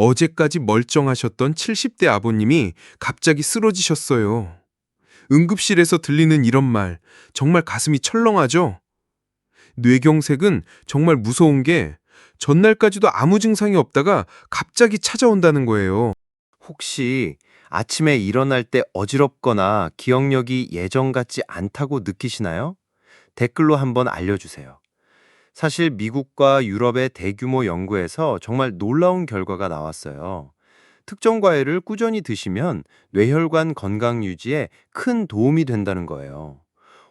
어제까지 멀쩡하셨던 70대 아버님이 갑자기 쓰러지셨어요. 응급실에서 들리는 이런 말, 정말 가슴이 철렁하죠? 뇌경색은 정말 무서운 게 전날까지도 아무 증상이 없다가 갑자기 찾아온다는 거예요. 혹시 아침에 일어날 때 어지럽거나 기억력이 예전 같지 않다고 느끼시나요? 댓글로 한번 알려주세요. 사실 미국과 유럽의 대규모 연구에서 정말 놀라운 결과가 나왔어요. 특정 과일을 꾸준히 드시면 뇌혈관 건강 유지에 큰 도움이 된다는 거예요.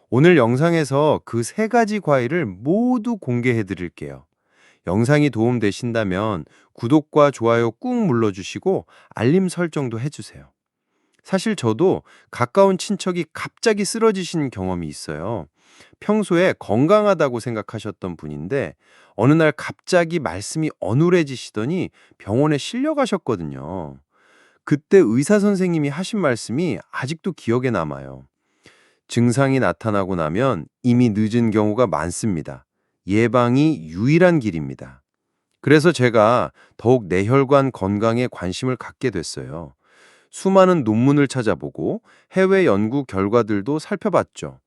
오늘 영상에서 그 세 가지 과일을 모두 공개해 드릴게요. 영상이 도움되신다면 구독과 좋아요 꾹 눌러주시고 알림 설정도 해주세요. 사실 저도 가까운 친척이 갑자기 쓰러지신 경험이 있어요. 평소에 건강하다고 생각하셨던 분인데 어느 날 갑자기 말씀이 어눌해지시더니 병원에 실려가셨거든요. 그때 의사 선생님이 하신 말씀이 아직도 기억에 남아요. 증상이 나타나고 나면 이미 늦은 경우가 많습니다. 예방이 유일한 길입니다. 그래서 제가 더욱 뇌혈관 건강에 관심을 갖게 됐어요. 수많은 논문을 찾아보고 해외 연구 결과들도 살펴봤죠.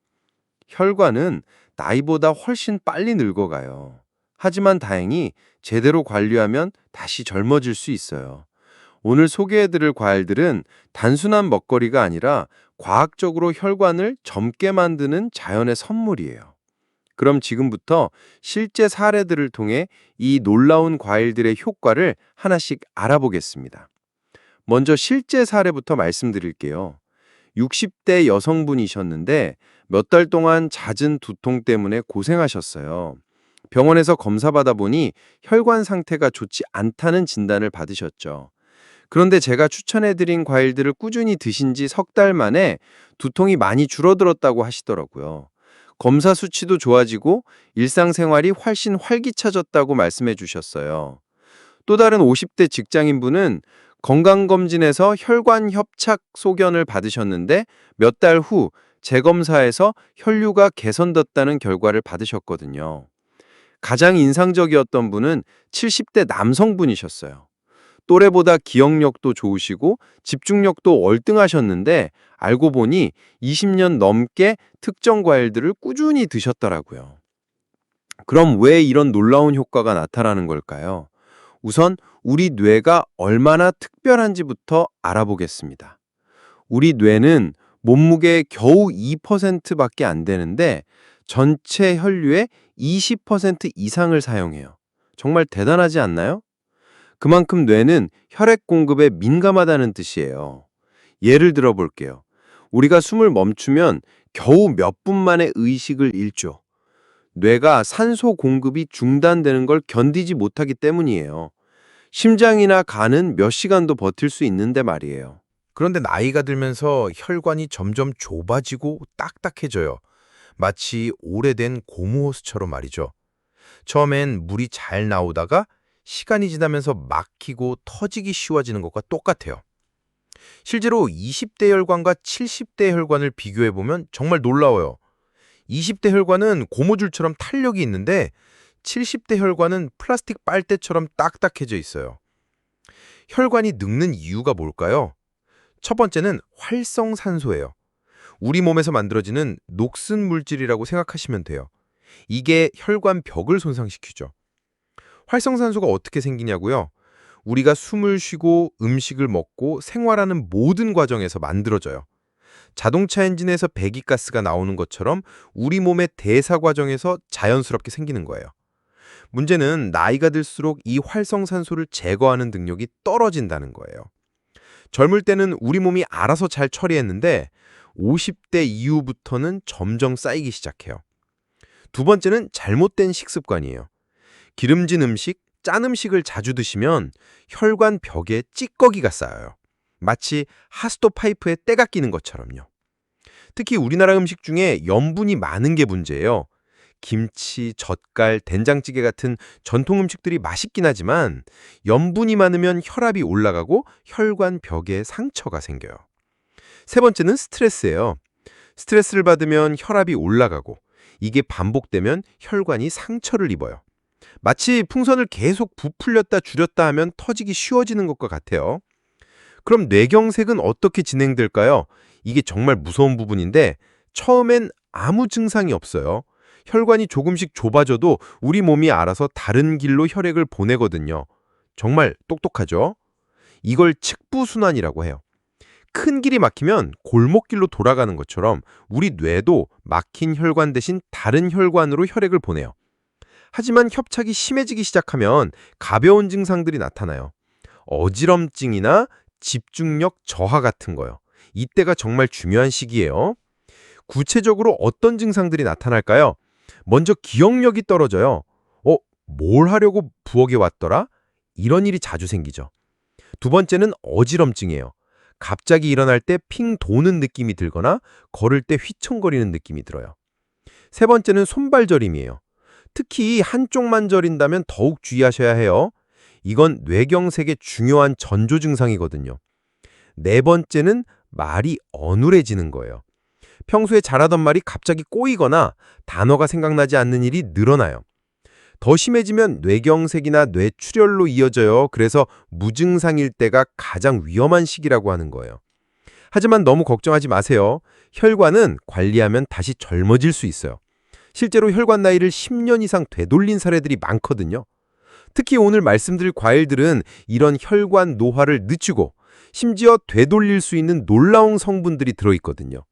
혈관은 나이보다 훨씬 빨리 늙어가요. 하지만 다행히 제대로 관리하면 다시 젊어질 수 있어요. 오늘 소개해드릴 과일들은 단순한 먹거리가 아니라 과학적으로 혈관을 젊게 만드는 자연의 선물이에요. 그럼 지금부터 실제 사례들을 통해 이 놀라운 과일들의 효과를 하나씩 알아보겠습니다. 먼저 실제 사례부터 말씀드릴게요. 60대 여성분이셨는데 몇 달 동안 잦은 두통 때문에 고생하셨어요. 병원에서 검사받아 보니 혈관 상태가 좋지 않다는 진단을 받으셨죠. 그런데 제가 추천해드린 과일들을 꾸준히 드신 지 석 달 만에 두통이 많이 줄어들었다고 하시더라고요. 검사 수치도 좋아지고 일상생활이 훨씬 활기차졌다고 말씀해 주셨어요. 또 다른 50대 직장인분은 건강검진에서 혈관 협착 소견을 받으셨는데 몇 달 후 재검사에서 혈류가 개선됐다는 결과를 받으셨거든요. 가장 인상적이었던 분은 70대 남성분이셨어요. 또래보다 기억력도 좋으시고 집중력도 월등하셨는데 알고 보니 20년 넘게 특정 과일들을 꾸준히 드셨더라고요. 그럼 왜 이런 놀라운 효과가 나타나는 걸까요? 우선 우리 뇌가 얼마나 특별한지부터 알아보겠습니다. 우리 뇌는 몸무게의 겨우 2%밖에 안 되는데 전체 혈류의 20% 이상을 사용해요. 정말 대단하지 않나요? 그만큼 뇌는 혈액 공급에 민감하다는 뜻이에요. 예를 들어 볼게요. 우리가 숨을 멈추면 겨우 몇 분 만에 의식을 잃죠. 뇌가 산소 공급이 중단되는 걸 견디지 못하기 때문이에요. 심장이나 간은 몇 시간도 버틸 수 있는데 말이에요. 그런데 나이가 들면서 혈관이 점점 좁아지고 딱딱해져요. 마치 오래된 고무호스처럼 말이죠. 처음엔 물이 잘 나오다가 시간이 지나면서 막히고 터지기 쉬워지는 것과 똑같아요. 실제로 20대 혈관과 70대 혈관을 비교해보면 정말 놀라워요. 20대 혈관은 고무줄처럼 탄력이 있는데 70대 혈관은 플라스틱 빨대처럼 딱딱해져 있어요. 혈관이 늙는 이유가 뭘까요? 첫 번째는 활성산소예요. 우리 몸에서 만들어지는 녹슨 물질이라고 생각하시면 돼요. 이게 혈관 벽을 손상시키죠. 활성산소가 어떻게 생기냐고요? 우리가 숨을 쉬고 음식을 먹고 생활하는 모든 과정에서 만들어져요. 자동차 엔진에서 배기가스가 나오는 것처럼 우리 몸의 대사 과정에서 자연스럽게 생기는 거예요. 문제는 나이가 들수록 이 활성산소를 제거하는 능력이 떨어진다는 거예요. 젊을 때는 우리 몸이 알아서 잘 처리했는데 50대 이후부터는 점점 쌓이기 시작해요. 두 번째는 잘못된 식습관이에요. 기름진 음식, 짠 음식을 자주 드시면 혈관 벽에 찌꺼기가 쌓여요. 마치 하수도 파이프에 때가 끼는 것처럼요. 특히 우리나라 음식 중에 염분이 많은 게 문제예요. 김치, 젓갈, 된장찌개 같은 전통 음식들이 맛있긴 하지만 염분이 많으면 혈압이 올라가고 혈관 벽에 상처가 생겨요. 세 번째는 스트레스예요. 스트레스를 받으면 혈압이 올라가고 이게 반복되면 혈관이 상처를 입어요. 마치 풍선을 계속 부풀렸다 줄였다 하면 터지기 쉬워지는 것과 같아요. 그럼 뇌경색은 어떻게 진행될까요? 이게 정말 무서운 부분인데 처음엔 아무 증상이 없어요. 혈관이 조금씩 좁아져도 우리 몸이 알아서 다른 길로 혈액을 보내거든요. 정말 똑똑하죠? 이걸 측부순환이라고 해요. 큰 길이 막히면 골목길로 돌아가는 것처럼 우리 뇌도 막힌 혈관 대신 다른 혈관으로 혈액을 보내요. 하지만 협착이 심해지기 시작하면 가벼운 증상들이 나타나요. 어지럼증이나 집중력 저하 같은 거요. 이때가 정말 중요한 시기예요. 구체적으로 어떤 증상들이 나타날까요? 먼저 기억력이 떨어져요. 뭘 하려고 부엌에 왔더라? 이런 일이 자주 생기죠. 두 번째는 어지럼증이에요. 갑자기 일어날 때 핑 도는 느낌이 들거나 걸을 때 휘청거리는 느낌이 들어요. 세 번째는 손발저림이에요. 특히 한쪽만 저린다면 더욱 주의하셔야 해요. 이건 뇌경색의 중요한 전조 증상이거든요. 네 번째는 말이 어눌해지는 거예요. 평소에 잘하던 말이 갑자기 꼬이거나 단어가 생각나지 않는 일이 늘어나요. 더 심해지면 뇌경색이나 뇌출혈로 이어져요. 그래서 무증상일 때가 가장 위험한 시기라고 하는 거예요. 하지만 너무 걱정하지 마세요. 혈관은 관리하면 다시 젊어질 수 있어요. 실제로 혈관 나이를 10년 이상 되돌린 사례들이 많거든요. 특히 오늘 말씀드릴 과일들은 이런 혈관 노화를 늦추고 심지어 되돌릴 수 있는 놀라운 성분들이 들어있거든요.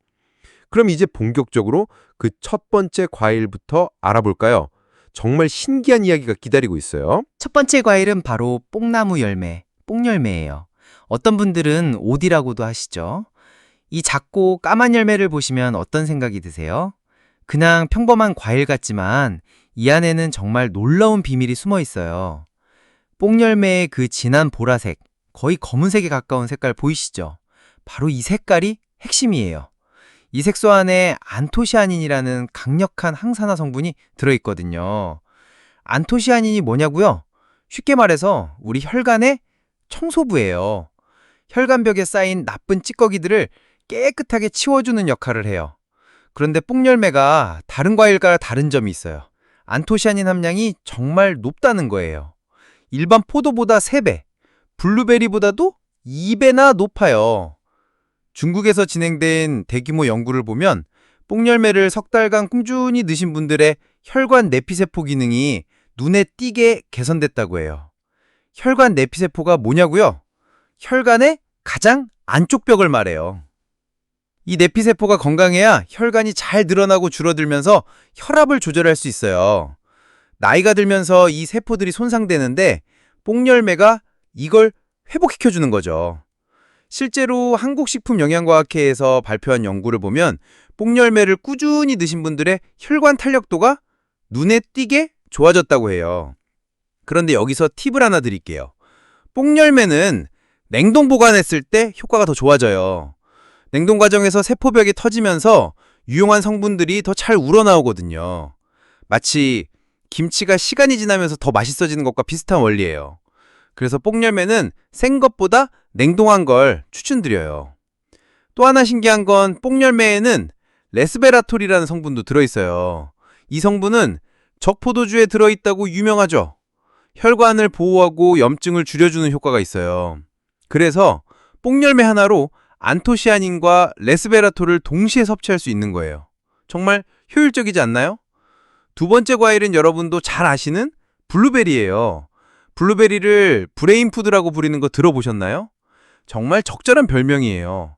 그럼 이제 본격적으로 그 첫 번째 과일부터 알아볼까요? 정말 신기한 이야기가 기다리고 있어요. 첫 번째 과일은 바로 뽕나무 열매, 뽕열매예요. 어떤 분들은 오디라고도 하시죠. 이 작고 까만 열매를 보시면 어떤 생각이 드세요? 그냥 평범한 과일 같지만 이 안에는 정말 놀라운 비밀이 숨어 있어요. 뽕열매의 그 진한 보라색, 거의 검은색에 가까운 색깔 보이시죠? 바로 이 색깔이 핵심이에요. 이 색소 안에 안토시아닌이라는 강력한 항산화 성분이 들어있거든요. 안토시아닌이 뭐냐고요? 쉽게 말해서 우리 혈관의 청소부예요. 혈관벽에 쌓인 나쁜 찌꺼기들을 깨끗하게 치워주는 역할을 해요. 그런데 뽕열매가 다른 과일과 다른 점이 있어요. 안토시아닌 함량이 정말 높다는 거예요. 일반 포도보다 3배, 블루베리보다도 2배나 높아요. 중국에서 진행된 대규모 연구를 보면 뽕열매를 석 달간 꾸준히 드신 분들의 혈관 내피세포 기능이 눈에 띄게 개선됐다고 해요. 혈관 내피세포가 뭐냐고요? 혈관의 가장 안쪽 벽을 말해요. 이 내피세포가 건강해야 혈관이 잘 늘어나고 줄어들면서 혈압을 조절할 수 있어요. 나이가 들면서 이 세포들이 손상되는데 뽕열매가 이걸 회복시켜주는 거죠. 실제로 한국식품영양과학회에서 발표한 연구를 보면 뽕열매를 꾸준히 드신 분들의 혈관 탄력도가 눈에 띄게 좋아졌다고 해요. 그런데 여기서 팁을 하나 드릴게요. 뽕열매는 냉동 보관했을 때 효과가 더 좋아져요. 냉동 과정에서 세포벽이 터지면서 유용한 성분들이 더 잘 우러나오거든요. 마치 김치가 시간이 지나면서 더 맛있어지는 것과 비슷한 원리예요. 그래서 뽕열매는 생 것보다 냉동한 걸 추천드려요. 또 하나 신기한 건 뽕열매에는 레스베라톨이라는 성분도 들어있어요. 이 성분은 적포도주에 들어있다고 유명하죠. 혈관을 보호하고 염증을 줄여주는 효과가 있어요. 그래서 뽕열매 하나로 안토시아닌과 레스베라톨을 동시에 섭취할 수 있는 거예요. 정말 효율적이지 않나요? 두 번째 과일은 여러분도 잘 아시는 블루베리예요. 블루베리를 브레인푸드라고 부르는 거 들어보셨나요? 정말 적절한 별명이에요.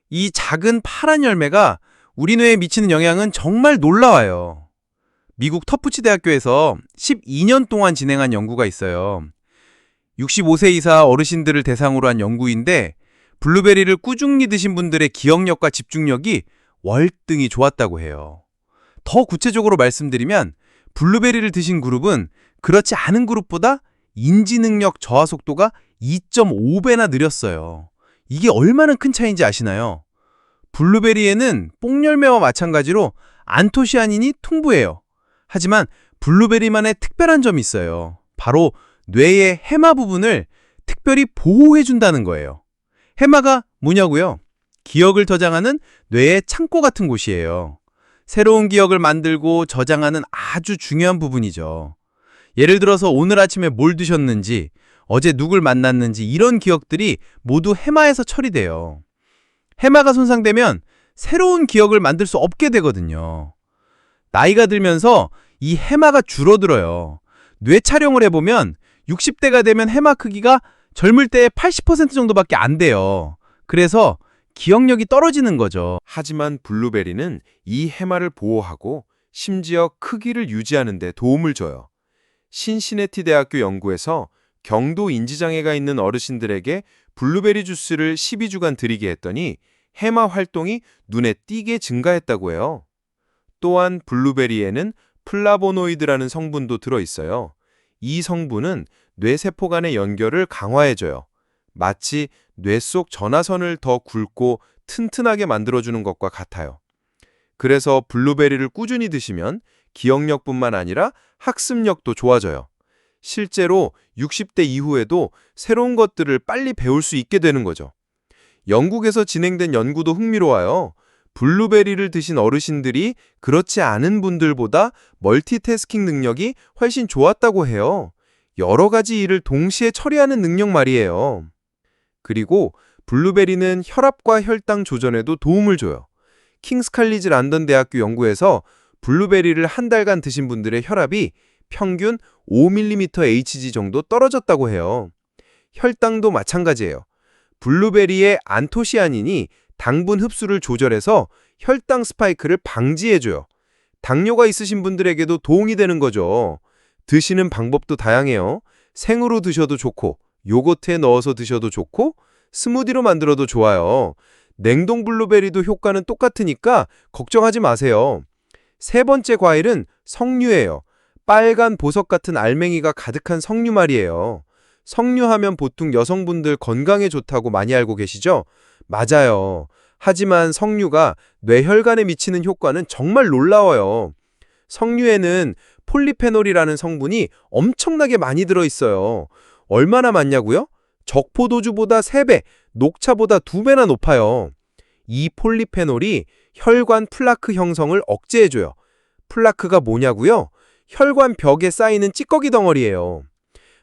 이 작은 파란 열매가 우리 뇌에 미치는 영향은 정말 놀라워요. 미국 터프치 대학교에서 12년 동안 진행한 연구가 있어요. 65세 이사 어르신들을 대상으로 한 연구인데 블루베리를 꾸준히 드신 분들의 기억력과 집중력이 월등히 좋았다고 해요. 더 구체적으로 말씀드리면 블루베리를 드신 그룹은 그렇지 않은 그룹보다 인지능력 저하 속도가 2.5배나 느렸어요. 이게 얼마나 큰 차이인지 아시나요? 블루베리에는 뽕열매와 마찬가지로 안토시아닌이 풍부해요. 하지만 블루베리만의 특별한 점이 있어요. 바로 뇌의 해마 부분을 특별히 보호해준다는 거예요. 해마가 뭐냐고요? 기억을 저장하는 뇌의 창고 같은 곳이에요. 새로운 기억을 만들고 저장하는 아주 중요한 부분이죠. 예를 들어서 오늘 아침에 뭘 드셨는지, 어제 누굴 만났는지 이런 기억들이 모두 해마에서 처리돼요. 해마가 손상되면 새로운 기억을 만들 수 없게 되거든요. 나이가 들면서 이 해마가 줄어들어요. 뇌 촬영을 해보면 60대가 되면 해마 크기가 젊을 때의 80% 정도밖에 안 돼요. 그래서 기억력이 떨어지는 거죠. 하지만 블루베리는 이 해마를 보호하고 심지어 크기를 유지하는 데 도움을 줘요. 신시내티 대학교 연구에서 경도 인지장애가 있는 어르신들에게 블루베리 주스를 12주간 드리게 했더니 해마 활동이 눈에 띄게 증가했다고 해요. 또한 블루베리에는 플라보노이드라는 성분도 들어있어요. 이 성분은 뇌세포 간의 연결을 강화해줘요. 마치 뇌 속 전화선을 더 굵고 튼튼하게 만들어주는 것과 같아요. 그래서 블루베리를 꾸준히 드시면 기억력뿐만 아니라 학습력도 좋아져요. 실제로 60대 이후에도 새로운 것들을 빨리 배울 수 있게 되는 거죠. 영국에서 진행된 연구도 흥미로워요. 블루베리를 드신 어르신들이 그렇지 않은 분들보다 멀티태스킹 능력이 훨씬 좋았다고 해요. 여러 가지 일을 동시에 처리하는 능력 말이에요. 그리고 블루베리는 혈압과 혈당 조절에도 도움을 줘요. 킹스칼리지 런던 대학교 연구에서 블루베리를 한 달간 드신 분들의 혈압이 평균 5mmHg 정도 떨어졌다고 해요. 혈당도 마찬가지예요. 블루베리의 안토시아닌이 당분 흡수를 조절해서 혈당 스파이크를 방지해줘요. 당뇨가 있으신 분들에게도 도움이 되는 거죠. 드시는 방법도 다양해요. 생으로 드셔도 좋고, 요거트에 넣어서 드셔도 좋고, 스무디로 만들어도 좋아요. 냉동 블루베리도 효과는 똑같으니까 걱정하지 마세요. 세 번째 과일은 석류예요. 빨간 보석 같은 알맹이가 가득한 석류 말이에요. 석류하면 보통 여성분들 건강에 좋다고 많이 알고 계시죠? 맞아요. 하지만 석류가 뇌혈관에 미치는 효과는 정말 놀라워요. 석류에는 폴리페놀이라는 성분이 엄청나게 많이 들어있어요. 얼마나 많냐고요? 적포도주보다 3배, 녹차보다 2배나 높아요. 이 폴리페놀이 혈관 플라크 형성을 억제해줘요. 플라크가 뭐냐고요? 혈관 벽에 쌓이는 찌꺼기 덩어리예요.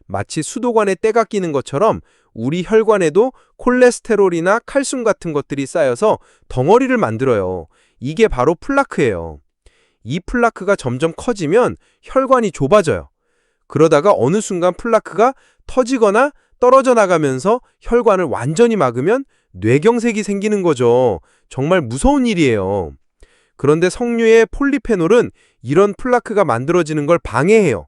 마치 수도관에 때가 끼는 것처럼 우리 혈관에도 콜레스테롤이나 칼슘 같은 것들이 쌓여서 덩어리를 만들어요. 이게 바로 플라크예요. 이 플라크가 점점 커지면 혈관이 좁아져요. 그러다가 어느 순간 플라크가 터지거나 떨어져 나가면서 혈관을 완전히 막으면 뇌경색이 생기는 거죠. 정말 무서운 일이에요. 그런데 석류의 폴리페놀은 이런 플라크가 만들어지는 걸 방해해요.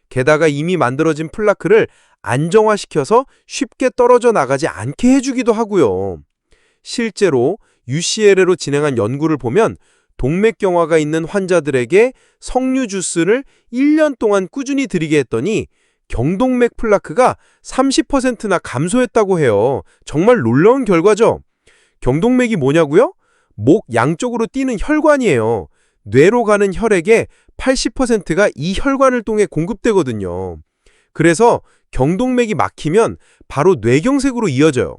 게다가 이미 만들어진 플라크를 안정화시켜서 쉽게 떨어져 나가지 않게 해주기도 하고요. 실제로 UCLA로 진행한 연구를 보면 동맥경화가 있는 환자들에게 석류 주스를 1년 동안 꾸준히 드리게 했더니 경동맥 플라크가 30%나 감소했다고 해요. 정말 놀라운 결과죠. 경동맥이 뭐냐고요? 목 양쪽으로 뛰는 혈관이에요. 뇌로 가는 혈액의 80%가 이 혈관을 통해 공급되거든요. 그래서 경동맥이 막히면 바로 뇌경색으로 이어져요.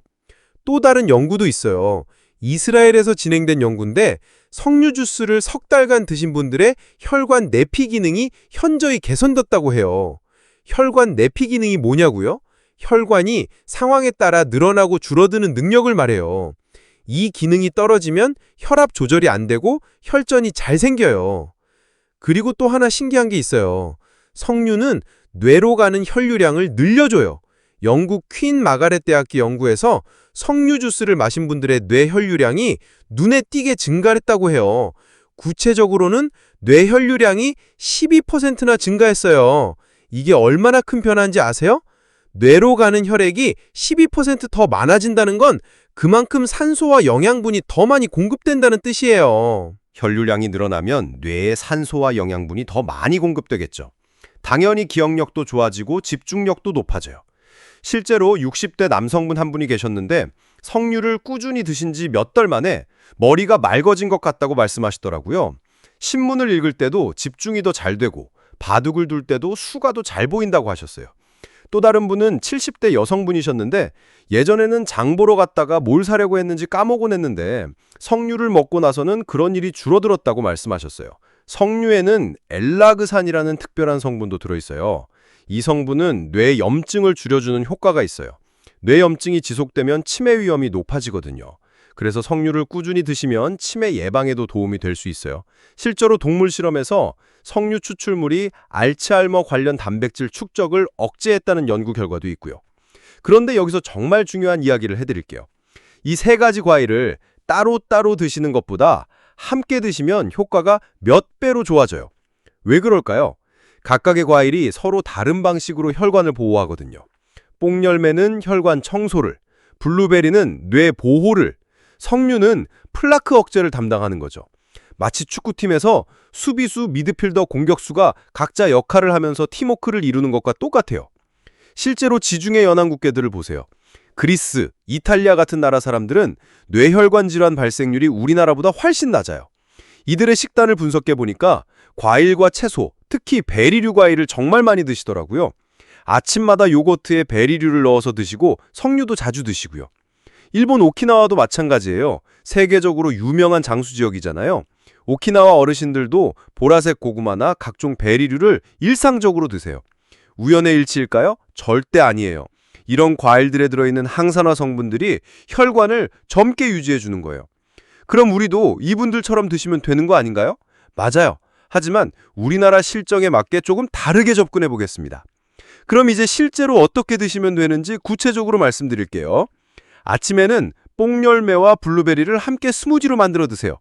또 다른 연구도 있어요. 이스라엘에서 진행된 연구인데 석류 주스를 석 달간 드신 분들의 혈관 내피 기능이 현저히 개선됐다고 해요. 혈관 내피 기능이 뭐냐고요? 혈관이 상황에 따라 늘어나고 줄어드는 능력을 말해요. 이 기능이 떨어지면 혈압 조절이 안 되고 혈전이 잘 생겨요. 그리고 또 하나 신기한 게 있어요. 석류는 뇌로 가는 혈류량을 늘려줘요. 영국 퀸 마가렛 대학교 연구에서 석류 주스를 마신 분들의 뇌 혈류량이 눈에 띄게 증가했다고 해요. 구체적으로는 뇌 혈류량이 12%나 증가했어요. 이게 얼마나 큰 변화인지 아세요? 뇌로 가는 혈액이 12% 더 많아진다는 건 그만큼 산소와 영양분이 더 많이 공급된다는 뜻이에요. 혈류량이 늘어나면 뇌에 산소와 영양분이 더 많이 공급되겠죠. 당연히 기억력도 좋아지고 집중력도 높아져요. 실제로 60대 남성분 한 분이 계셨는데 석류를 꾸준히 드신 지 몇 달 만에 머리가 맑아진 것 같다고 말씀하시더라고요. 신문을 읽을 때도 집중이 더 잘 되고 바둑을 둘 때도 수가 더 잘 보인다고 하셨어요. 또 다른 분은 70대 여성분이셨는데 예전에는 장 보러 갔다가 뭘 사려고 했는지 까먹곤 했는데 석류를 먹고 나서는 그런 일이 줄어들었다고 말씀하셨어요. 석류에는 엘라그산이라는 특별한 성분도 들어있어요. 이 성분은 뇌 염증을 줄여주는 효과가 있어요. 뇌 염증이 지속되면 치매 위험이 높아지거든요. 그래서 석류를 꾸준히 드시면 치매 예방에도 도움이 될 수 있어요. 실제로 동물 실험에서 석류 추출물이 알츠하이머 관련 단백질 축적을 억제했다는 연구 결과도 있고요. 그런데 여기서 정말 중요한 이야기를 해드릴게요. 이 세 가지 과일을 따로따로 드시는 것보다 함께 드시면 효과가 몇 배로 좋아져요. 왜 그럴까요? 각각의 과일이 서로 다른 방식으로 혈관을 보호하거든요. 뽕열매는 혈관 청소를, 블루베리는 뇌 보호를, 석류는 플라크 억제를 담당하는 거죠. 마치 축구팀에서 수비수, 미드필더, 공격수가 각자 역할을 하면서 팀워크를 이루는 것과 똑같아요. 실제로 지중해 연안 국가들을 보세요. 그리스, 이탈리아 같은 나라 사람들은 뇌혈관 질환 발생률이 우리나라보다 훨씬 낮아요. 이들의 식단을 분석해 보니까 과일과 채소, 특히 베리류 과일을 정말 많이 드시더라고요. 아침마다 요거트에 베리류를 넣어서 드시고 석류도 자주 드시고요. 일본 오키나와도 마찬가지예요. 세계적으로 유명한 장수 지역이잖아요. 오키나와 어르신들도 보라색 고구마나 각종 베리류를 일상적으로 드세요. 우연의 일치일까요? 절대 아니에요. 이런 과일들에 들어있는 항산화 성분들이 혈관을 젊게 유지해주는 거예요. 그럼 우리도 이분들처럼 드시면 되는 거 아닌가요? 맞아요. 하지만 우리나라 실정에 맞게 조금 다르게 접근해 보겠습니다. 그럼 이제 실제로 어떻게 드시면 되는지 구체적으로 말씀드릴게요. 아침에는 뽕열매와 블루베리를 함께 스무디로 만들어 드세요.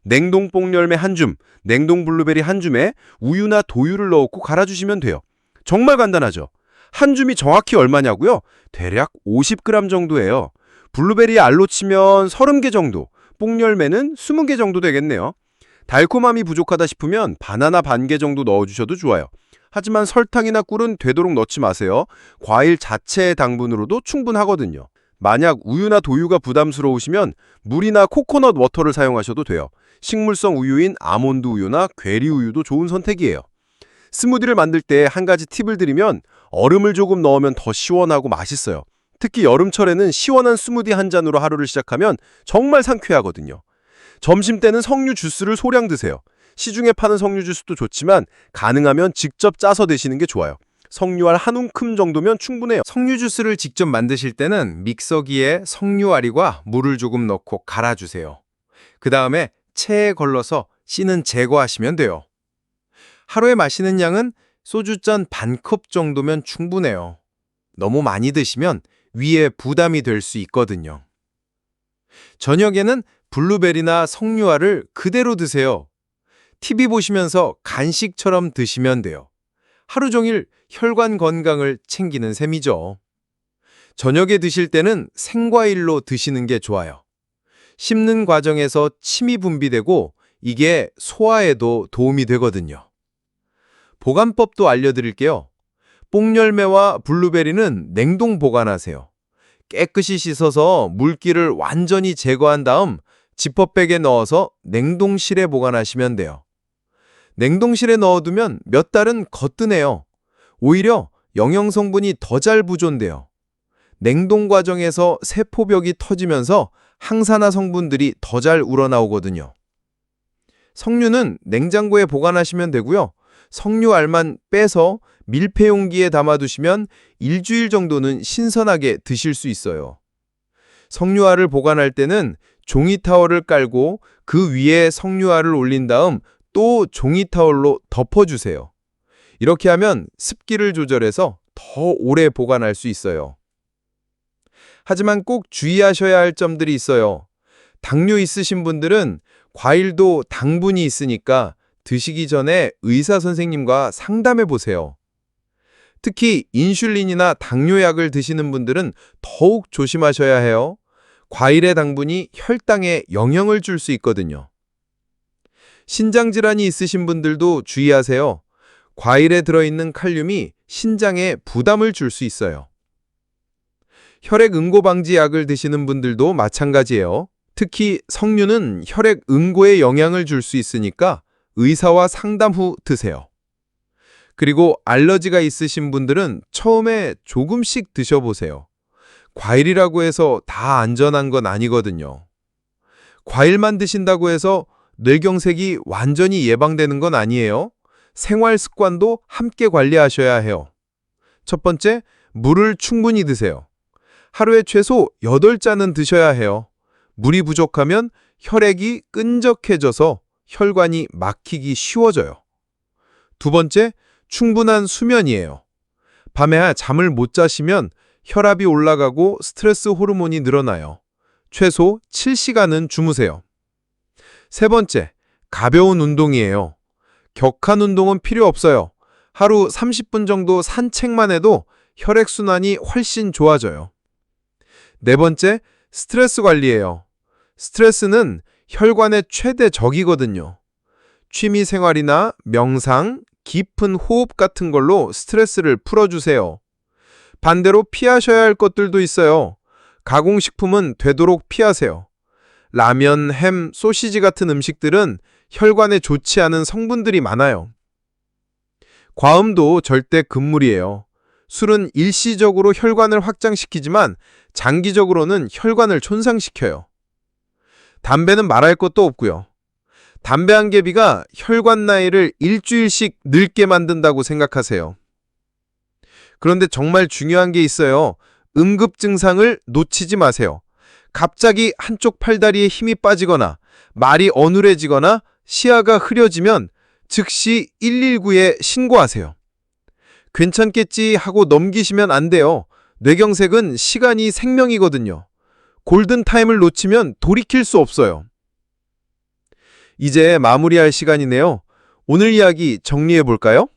냉동 뽕열매 한 줌, 냉동 블루베리 한 줌에 우유나 도유를 넣고 갈아주시면 돼요. 정말 간단하죠? 한 줌이 정확히 얼마냐고요? 대략 50g 정도예요. 블루베리 알로 치면 30개 정도, 뽕열매는 20개 정도 되겠네요. 달콤함이 부족하다 싶으면 바나나 반 개 정도 넣어주셔도 좋아요. 하지만 설탕이나 꿀은 되도록 넣지 마세요. 과일 자체의 당분으로도 충분하거든요. 만약 우유나 도유가 부담스러우시면 물이나 코코넛 워터를 사용하셔도 돼요. 식물성 우유인 아몬드 우유나 괴리 우유도 좋은 선택이에요. 스무디를 만들 때 한 가지 팁을 드리면 얼음을 조금 넣으면 더 시원하고 맛있어요. 특히 여름철에는 시원한 스무디 한 잔으로 하루를 시작하면 정말 상쾌하거든요. 점심 때는 석류 주스를 소량 드세요. 시중에 파는 석류 주스도 좋지만 가능하면 직접 짜서 드시는 게 좋아요. 석류알 한 움큼 정도면 충분해요. 석류 주스를 직접 만드실 때는 믹서기에 석류알과 물을 조금 넣고 갈아주세요. 그 다음에 체에 걸러서 씨는 제거하시면 돼요. 하루에 마시는 양은 소주잔 반컵 정도면 충분해요. 너무 많이 드시면 위에 부담이 될 수 있거든요. 저녁에는 블루베리나 석류알을 그대로 드세요. TV 보시면서 간식처럼 드시면 돼요. 하루 종일 혈관 건강을 챙기는 셈이죠. 저녁에 드실 때는 생과일로 드시는 게 좋아요. 씹는 과정에서 침이 분비되고 이게 소화에도 도움이 되거든요. 보관법도 알려드릴게요. 뽕열매와 블루베리는 냉동 보관하세요. 깨끗이 씻어서 물기를 완전히 제거한 다음 지퍼백에 넣어서 냉동실에 보관하시면 돼요. 냉동실에 넣어두면 몇 달은 거뜬해요. 오히려 영양 성분이 더 잘 보존돼요. 냉동 과정에서 세포벽이 터지면서 항산화 성분들이 더 잘 우러나오거든요. 석류는 냉장고에 보관하시면 되고요. 석류알만 빼서 밀폐용기에 담아두시면 일주일 정도는 신선하게 드실 수 있어요. 석류알을 보관할 때는 종이 타월을 깔고 그 위에 석류알을 올린 다음 또 종이 타월로 덮어주세요. 이렇게 하면 습기를 조절해서 더 오래 보관할 수 있어요. 하지만 꼭 주의하셔야 할 점들이 있어요. 당뇨 있으신 분들은 과일도 당분이 있으니까 드시기 전에 의사 선생님과 상담해 보세요. 특히 인슐린이나 당뇨약을 드시는 분들은 더욱 조심하셔야 해요. 과일의 당분이 혈당에 영향을 줄 수 있거든요. 신장 질환이 있으신 분들도 주의하세요. 과일에 들어있는 칼륨이 신장에 부담을 줄 수 있어요. 혈액 응고 방지 약을 드시는 분들도 마찬가지예요. 특히 석류는 혈액 응고에 영향을 줄 수 있으니까 의사와 상담 후 드세요. 그리고 알러지가 있으신 분들은 처음에 조금씩 드셔보세요. 과일이라고 해서 다 안전한 건 아니거든요. 과일만 드신다고 해서 뇌경색이 완전히 예방되는 건 아니에요. 생활 습관도 함께 관리하셔야 해요. 첫 번째, 물을 충분히 드세요. 하루에 최소 8잔은 드셔야 해요. 물이 부족하면 혈액이 끈적해져서 혈관이 막히기 쉬워져요. 두 번째, 충분한 수면이에요. 밤에 잠을 못 자시면 혈압이 올라가고 스트레스 호르몬이 늘어나요. 최소 7시간은 주무세요. 세 번째, 가벼운 운동이에요. 격한 운동은 필요 없어요. 하루 30분 정도 산책만 해도 혈액순환이 훨씬 좋아져요. 네 번째, 스트레스 관리예요. 스트레스는 혈관의 최대 적이거든요. 취미 생활이나 명상, 깊은 호흡 같은 걸로 스트레스를 풀어주세요. 반대로 피하셔야 할 것들도 있어요. 가공식품은 되도록 피하세요. 라면, 햄, 소시지 같은 음식들은 혈관에 좋지 않은 성분들이 많아요. 과음도 절대 금물이에요. 술은 일시적으로 혈관을 확장시키지만 장기적으로는 혈관을 손상시켜요. 담배는 말할 것도 없고요. 담배 한 개비가 혈관 나이를 일주일씩 늙게 만든다고 생각하세요. 그런데 정말 중요한 게 있어요. 응급 증상을 놓치지 마세요. 갑자기 한쪽 팔다리에 힘이 빠지거나 말이 어눌해지거나 시야가 흐려지면 즉시 119에 신고하세요. 괜찮겠지 하고 넘기시면 안 돼요. 뇌경색은 시간이 생명이거든요. 골든타임을 놓치면 돌이킬 수 없어요. 이제 마무리할 시간이네요. 오늘 이야기 정리해 볼까요?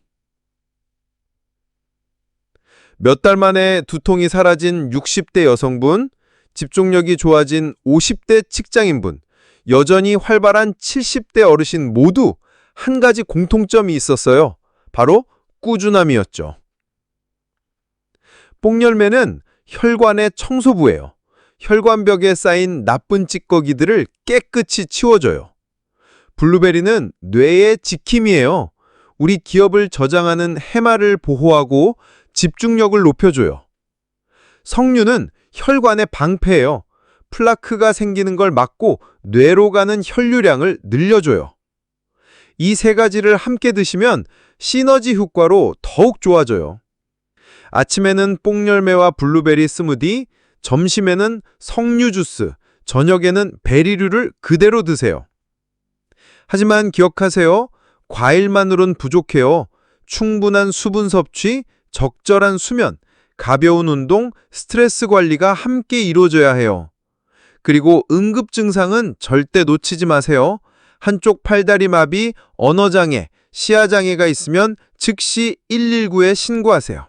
몇 달 만에 두통이 사라진 60대 여성분, 집중력이 좋아진 50대 직장인분, 여전히 활발한 70대 어르신 모두 한 가지 공통점이 있었어요. 바로 꾸준함이었죠. 뽕열매는 혈관의 청소부예요. 혈관벽에 쌓인 나쁜 찌꺼기들을 깨끗이 치워줘요. 블루베리는 뇌의 지킴이에요. 우리 기업을 저장하는 해마를 보호하고 집중력을 높여줘요. 석류는 혈관의 방패예요. 플라크가 생기는 걸 막고 뇌로 가는 혈류량을 늘려줘요. 이 세 가지를 함께 드시면 시너지 효과로 더욱 좋아져요. 아침에는 뽕열매와 블루베리 스무디, 점심에는 석류 주스, 저녁에는 베리류를 그대로 드세요. 하지만 기억하세요. 과일만으론 부족해요. 충분한 수분 섭취, 적절한 수면, 가벼운 운동, 스트레스 관리가 함께 이루어져야 해요. 그리고 응급 증상은 절대 놓치지 마세요. 한쪽 팔다리 마비, 언어장애, 시야장애가 있으면 즉시 119에 신고하세요.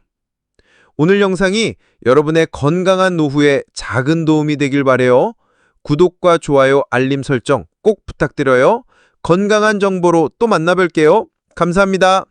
오늘 영상이 여러분의 건강한 노후에 작은 도움이 되길 바래요. 구독과 좋아요, 알림 설정 꼭 부탁드려요. 건강한 정보로 또 만나뵐게요. 감사합니다.